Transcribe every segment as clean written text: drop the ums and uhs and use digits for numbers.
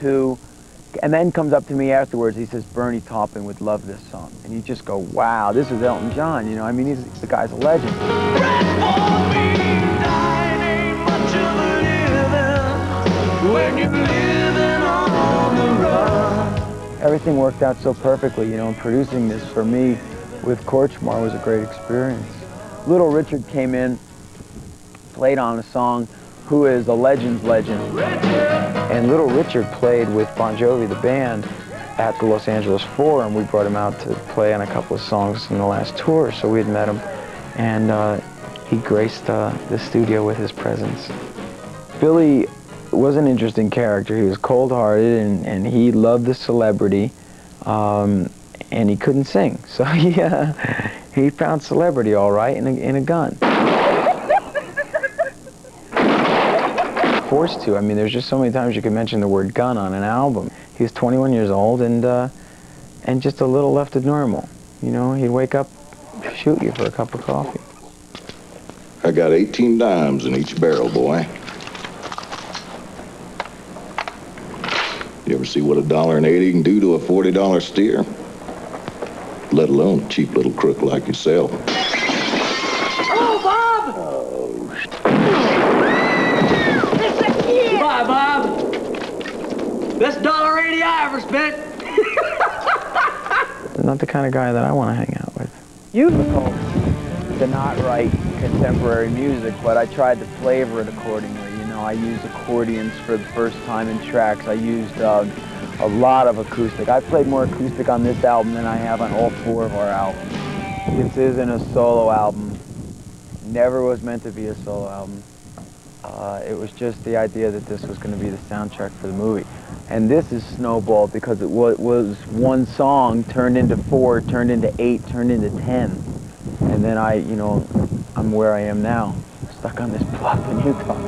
who, and then comes up to me afterwards. He says, Bernie Taupin would love this song. And you just go, wow, this is Elton John, you know? I mean, the guy's a legend. Everything worked out so perfectly, you know, and producing this for me with Kortchmar was a great experience. Little Richard came in, played on a song, who is a legend's legend. And Little Richard played with Bon Jovi, the band, at the Los Angeles Forum. We brought him out to play on a couple of songs in the last tour, so we had met him. And he graced the studio with his presence. Billy was an interesting character. He was cold-hearted, and he loved the celebrity, and he couldn't sing. So he found celebrity all right in a gun. Forced to. I mean, there's just so many times you could mention the word gun on an album. He was 21 years old and just a little left of normal. You know, he'd wake up, shoot you for a cup of coffee. I got 18 dimes in each barrel, boy. You ever see what $1.80 can do to a $40 steer? Let alone a cheap little crook like yourself. Oh, Bob! Oh, Bye, Bob. That's $1.80 I ever spent. Not the kind of guy that I want to hang out with. Difficult to not write contemporary music, but I tried to flavor it accordingly. You know, I used accordions for the first time in tracks. I used a lot of acoustic. I played more acoustic on this album than I have on all 4 of our albums. This isn't a solo album. Never was meant to be a solo album. It was just the idea that this was going to be the soundtrack for the movie. And this is snowballed because it was one song turned into 4, turned into 8, turned into 10. And then I'm where I am now, stuck on this bluff in Utah.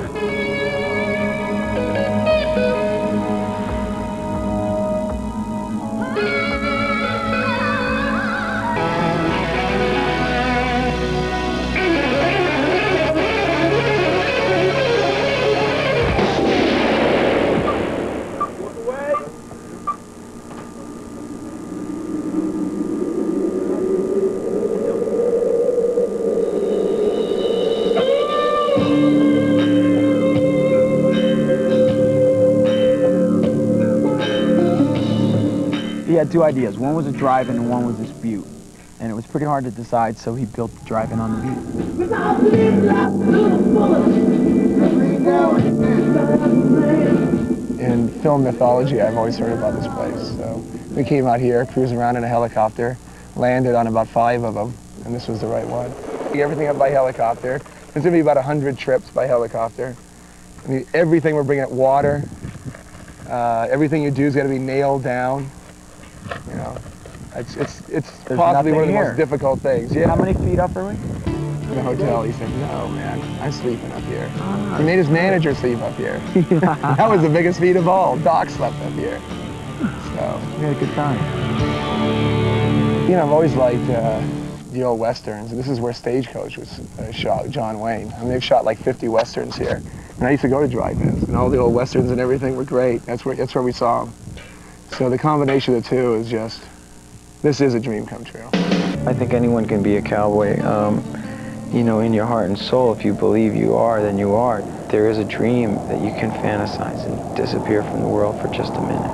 He had 2 ideas. One was a drive-in and one was this butte. And it was pretty hard to decide, so he built the drive-in on the butte. In film mythology, I've always heard about this place. So we came out here, cruised around in a helicopter, landed on about 5 of them, and this was the right one. Everything up by helicopter. There's going to be about 100 trips by helicopter. I mean, everything we're bringing up, water, everything you do is going to be nailed down. You know, it's possibly one of the most difficult things. Yeah. How many feet up are we? In the hotel, he said, no, man, I'm sleeping up here. He made his manager sleep up here. That was the biggest feat of all. Doc slept up here. So we had a good time. You know, I've always liked the old Westerns. And this is where Stagecoach was shot, John Wayne. I mean, they've shot like 50 Westerns here. And I used to go to drive-ins, and all the old Westerns and everything were great. That's where we saw them. So the combination of the two is just, this is a dream come true. I think anyone can be a cowboy, you know, in your heart and soul. If you believe you are, then you are. There is a dream that you can fantasize and disappear from the world for just a minute.